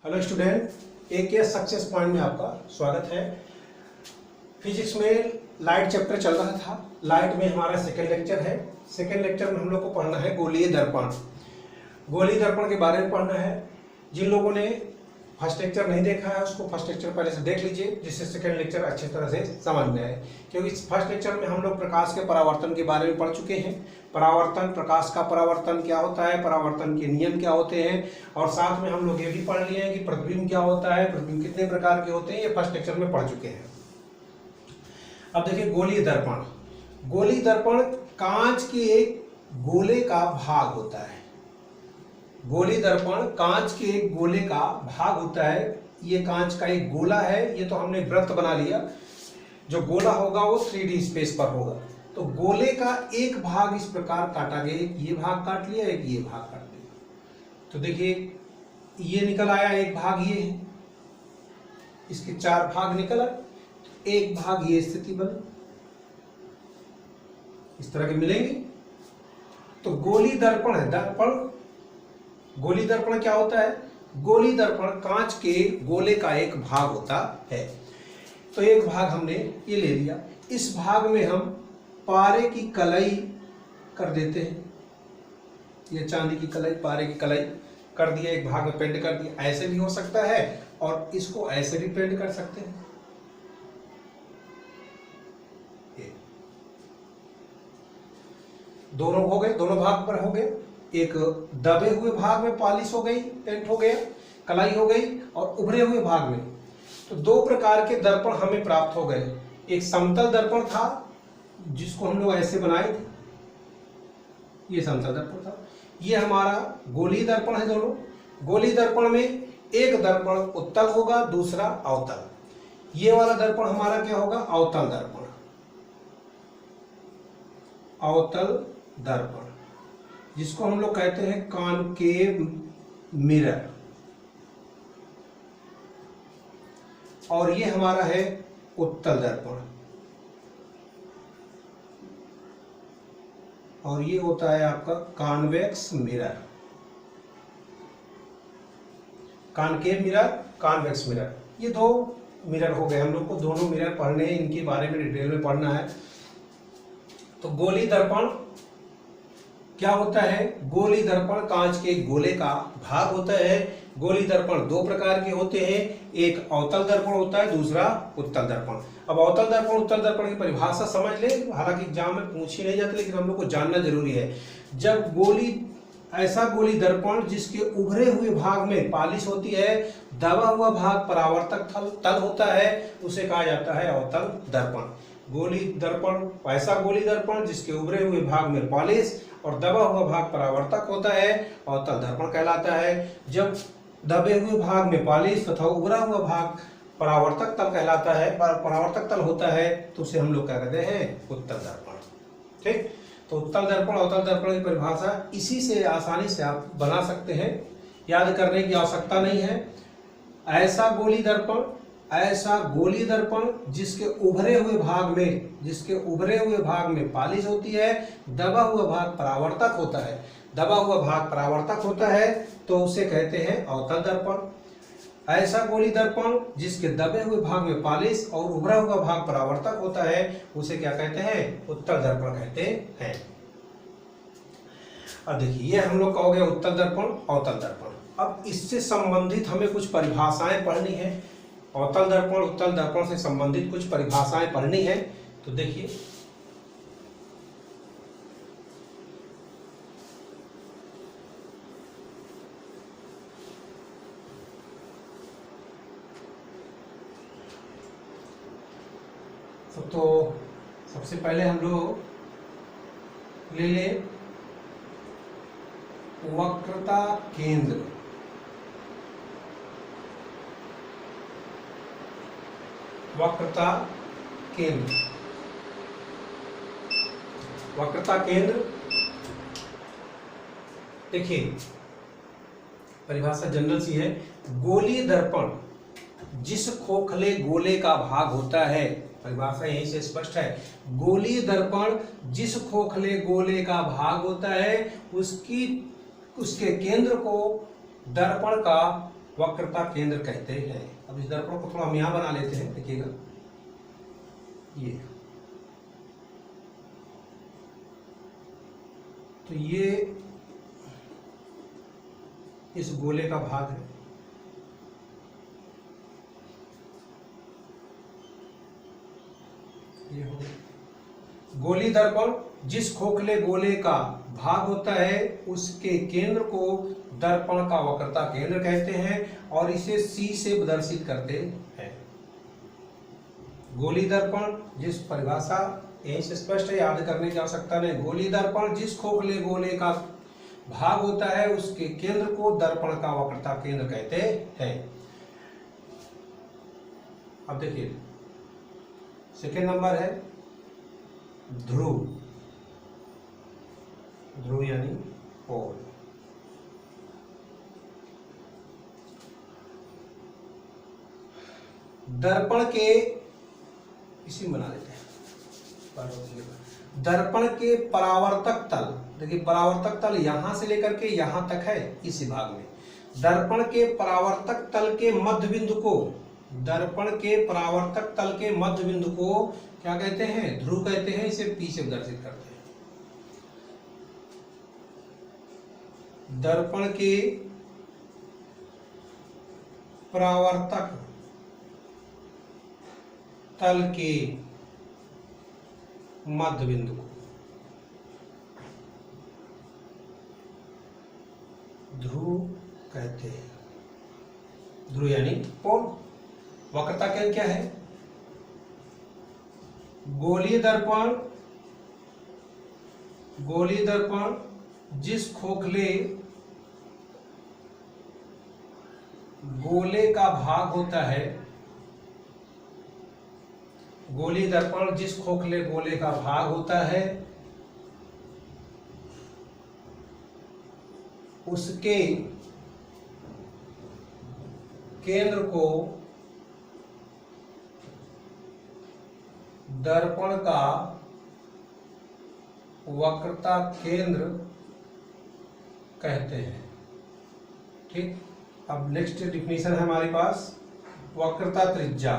Hello student, एक के success point में आपका स्वागत है। फिजिक्स में लाइट चैप्टर चल रहा था। लाइट में हमारा सेकेंड लेक्चर है। सेकेंड लेक्चर में हम लोग को पढ़ना है गोलीय दर्पण। गोलीय दर्पण के बारे में पढ़ना है। जिन लोगों ने फर्स्ट लेक्चर नहीं देखा है उसको फर्स्ट लेक्चर पहले से देख लीजिए, जिससे सेकेंड लेक्चर अच्छी तरह से समझ में आए। क्योंकि फर्स्ट लेक्चर में हम लोग प्रकाश के परावर्तन के बारे में पढ़ चुके हैं। परावर्तन, प्रकाश का परावर्तन क्या होता है, परावर्तन के नियम क्या होते हैं, और साथ में हम लोग ये भी पढ़ लिए हैं कि प्रतिबिंब क्या होता है, प्रतिबिंब कितने प्रकार के होते हैं, ये फर्स्ट लेक्चर में पढ़ चुके हैं। अब देखिए गोलीय दर्पण। गोलीय दर्पण कांच के एक गोले का भाग होता है। गोलीय दर्पण कांच के एक गोले का भाग होता है। ये कांच का एक गोला है। ये तो हमने वृत्त बना लिया। जो गोला होगा वो 3D स्पेस पर होगा। तो गोले का एक भाग इस प्रकार काटा गया, एक ये भाग काट लिया, एक ये भाग काट लिया। तो देखिए ये निकल आया, एक भाग ये है, इसके 4 भाग निकल आए, एक भाग ये स्थिति बनी, इस तरह के मिलेंगे। तो गोलीय दर्पण है। गोलीय दर्पण क्या होता है? गोलीय दर्पण कांच के गोले का एक भाग होता है। तो एक भाग हमने ये ले लिया। इस भाग में हम पारे की कलई कर देते हैं। ये चांदी की कलई, पारे की कलई कर दिया, एक भाग में पेंट कर दिया। ऐसे भी हो सकता है और इसको ऐसे भी पेंट कर सकते हैं। दोनों हो गए, दोनों भाग पर हो गए। एक दबे हुए भाग में पॉलिश हो गई, पेंट हो गया, कलाई हो गई, और उभरे हुए भाग में। तो 2 प्रकार के दर्पण हमें प्राप्त हो गए। एक समतल दर्पण था जिसको हम लोग ऐसे बनाए थे, ये समतल दर्पण था। ये हमारा गोलीय दर्पण है। दोनों गोलीय दर्पण में एक दर्पण उत्तल होगा, दूसरा अवतल। ये वाला दर्पण हमारा क्या होगा? अवतल दर्पण। अवतल दर्पण जिसको हम लोग कहते हैं कॉनकेव मिरर। और ये हमारा है उत्तल दर्पण। और ये होता है आपका convex mirror. Concave mirror, convex mirror, ये 2 मिरर हो गए। हम लोग को दोनों मिरर पढ़ने हैं, इनके बारे में डिटेल में पढ़ना है। तो गोलीय दर्पण क्या होता है? गोलीय दर्पण कांच के गोले का भाग होता है। गोलीय दर्पण 2 प्रकार के होते हैं। एक अवतल दर्पण होता है, दूसरा उत्तल दर्पण। अब अवतल दर्पण, उत्तल दर्पण की परिभाषा समझ ले। हालांकि एग्जाम में पूछी नहीं जाती, लेकिन हम लोग को जानना जरूरी है। जब ऐसा गोलीय दर्पण जिसके उभरे हुए भाग में पॉलिश होती है, दबा हुआ भाग परावर्तक तल होता है, उसे कहा जाता है अवतल दर्पण। गोलीय दर्पण ऐसा गोलीय दर्पण जिसके उभरे हुए भाग में पॉलिश और दबा हुआ भाग परावर्तक होता है, अवतल दर्पण कहलाता है। जब दबे हुए भाग में पॉलिश तथा उभरा हुआ भाग परावर्तक तल कहलाता है, परावर्तक तल होता है, तो उसे हम लोग क्या कहते हैं? उत्तल दर्पण। ठीक। तो उत्तल दर्पण, अवतल दर्पण की परिभाषा इसी से आसानी से आप बना सकते हैं, याद करने की आवश्यकता नहीं है। ऐसा गोलीय दर्पण जिसके उभरे हुए भाग में पॉलिश होती है, दबा हुआ भाग परावर्तक होता है। दबा हुआ भाग परावर्तक होता है तो उसे कहते हैं अवतल दर्पण। ऐसा गोलीय दर्पण जिसके दबे हुए भाग में पॉलिश और उभरा हुआ भाग परावर्तक होता है, उसे क्या कहते हैं? उत्तल दर्पण कहते हैं। अब देखिए ये हम लोग का हो गया उत्तल दर्पण, अवतल दर्पण। अब इससे संबंधित हमें कुछ परिभाषाएं पढ़नी है। अवतल दर्पण, उत्तल दर्पण से संबंधित कुछ परिभाषाएं पढ़नी है। तो देखिए तो सबसे पहले हम लोग ले लें वक्रता केंद्र। वक्रता केंद्र, वक्रता केंद्र। देखिए परिभाषा जनरल सी है। गोलीय दर्पण जिस खोखले गोले का भाग होता है, परिभाषा यहीं से स्पष्ट है। गोलीय दर्पण जिस खोखले गोले का भाग होता है उसके केंद्र को दर्पण का वक्रता केंद्र कहते हैं। अब इस दर्पण को थोड़ा हम यहाँ बना लेते हैं, देखिएगा ये, तो ये इस गोले का भाग है, ये हो गया। गोली दर्पण जिस खोखले गोले का भाग होता है उसके केंद्र को दर्पण का वक्रता केंद्र कहते हैं और इसे C से प्रदर्शित करते हैं। गोली दर्पण जिस परिभाषा यहीं से स्पष्ट है, याद करने की आवश्यकता नहीं। गोली दर्पण जिस खोखले गोले का भाग होता है उसके केंद्र को दर्पण का वक्रता केंद्र कहते हैं। अब देखिए सेकेंड नंबर है ध्रुव, ध्रुव यानी पोल। दर्पण के, इसी बना देते हैं, दर्पण के परावर्तक तल, देखिए परावर्तक तल यहां से लेकर के यहां तक है इस भाग में। दर्पण के परावर्तक तल के मध्य बिंदु को, दर्पण के परावर्तक तल के मध्य बिंदु को क्या कहते हैं? ध्रुव कहते हैं। इसे P से प्रदर्शित करते हैं। दर्पण के परावर्तक तल के मध्य बिंदु को ध्रुव कहते हैं। ध्रुव यानी पोल। वक्रता केंद्र क्या है? गोलीय दर्पण, गोलीय दर्पण जिस खोखले गोले का भाग होता है, गोलीय दर्पण जिस खोखले गोले का भाग होता है उसके केंद्र को दर्पण का वक्रता केंद्र कहते हैं। ठीक, अब नेक्स्ट डिफिनीशन है हमारे पास वक्रता त्रिज्या।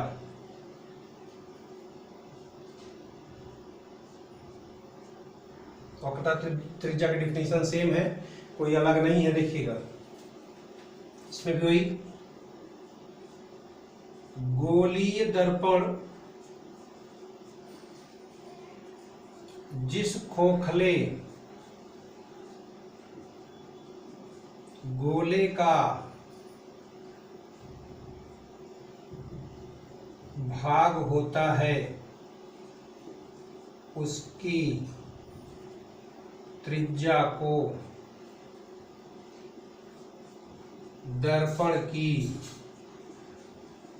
वक्रता त्रिज्या की डिफिनीशन सेम है, कोई अलग नहीं है। देखिएगा इसमें भी वही, गोलीय दर्पण जिस खोखले गोले का भाग होता है उसकी त्रिज्या को दर्पण की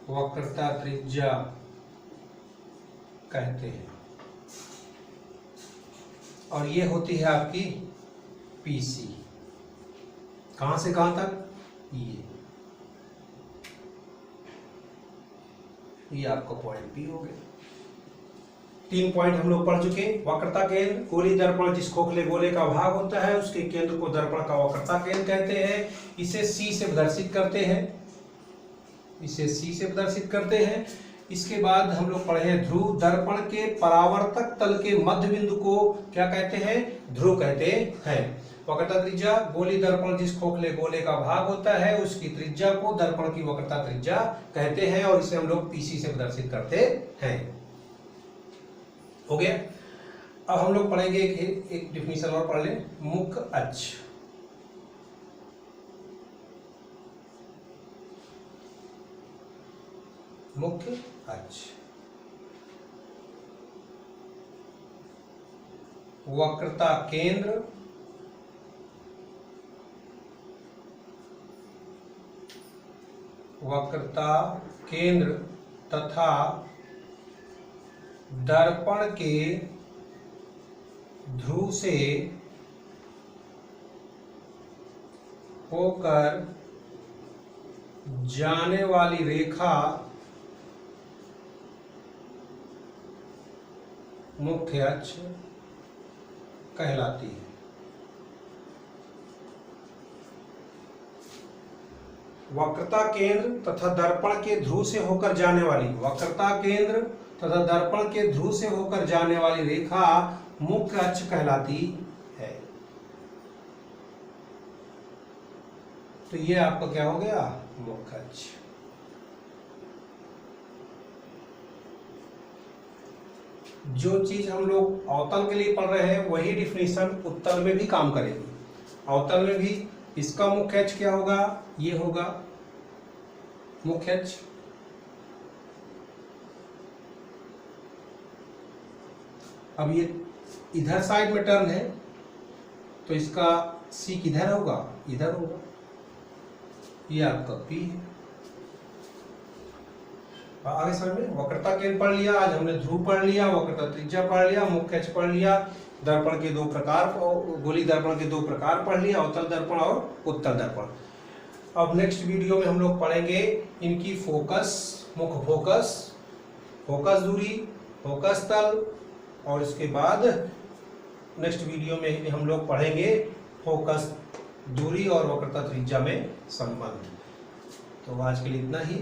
वक्रता त्रिज्या कहते हैं और ये होती है आपकी PC। कहां से कहां तक? ये आपका पॉइंट P हो गया। 3 पॉइंट हम लोग पढ़ चुके। वक्रता केंद्र, गोलीय दर्पण जिस खोखले गोले का भाग होता है उसके केंद्र को दर्पण का वक्रता केंद्र कहते हैं। इसे C से प्रदर्शित करते हैं, इसे C से प्रदर्शित करते हैं। इसके बाद हम लोग पढ़े हैं ध्रुव। दर्पण के परावर्तक तल के मध्य बिंदु को क्या कहते हैं? ध्रुव कहते हैं। वक्रता त्रिज्या, गोलीय दर्पण जिस खोखले गोले का भाग होता है उसकी त्रिज्या को दर्पण की वक्रता त्रिज्या कहते हैं और इसे हम लोग PC से प्रदर्शित करते हैं। हो गया। अब हम लोग पढ़ेंगे एक डिफिनीशन और पढ़ लें, मुख्य अक्ष। मुख्य अक्ष वक्रता केंद्र तथा दर्पण के ध्रुव से होकर जाने वाली रेखा मुख्य अक्ष कहलाती है। वक्रता केंद्र तथा दर्पण के ध्रुव से होकर जाने वाली, वक्रता केंद्र तथा दर्पण के ध्रुव से होकर जाने वाली रेखा मुख्य अक्ष कहलाती है। तो ये आपका क्या हो गया, मुख्य अक्ष। जो चीज हम लोग अवतल के लिए पढ़ रहे हैं वही डिफिनीशन उत्तल में भी काम करेगी। अवतल में भी इसका मुख्य अक्ष क्या होगा, ये होगा मुख्य अक्ष। अब ये इधर साइड में टर्न है तो इसका सी किधर होगा, इधर होगा। ये आपका पी है। आगे समझ में, वक्रता केंद्र पढ़ लिया, आज हमने ध्रुव पढ़ लिया, वक्रता त्रिज्या पढ़ लिया, मुख्य अक्ष पढ़ लिया, दर्पण के दो प्रकार, गोली दर्पण के दो प्रकार पढ़ लिया, अवतल दर्पण और उत्तल दर्पण। अब नेक्स्ट वीडियो में हम लोग पढ़ेंगे इनकी फोकस, मुख्य फोकस, फोकस दूरी, फोकस तल, और इसके बाद नेक्स्ट वीडियो में हम लोग पढ़ेंगे फोकस दूरी और वक्रता त्रिज्या में संबंध। तो आज के लिए इतना ही।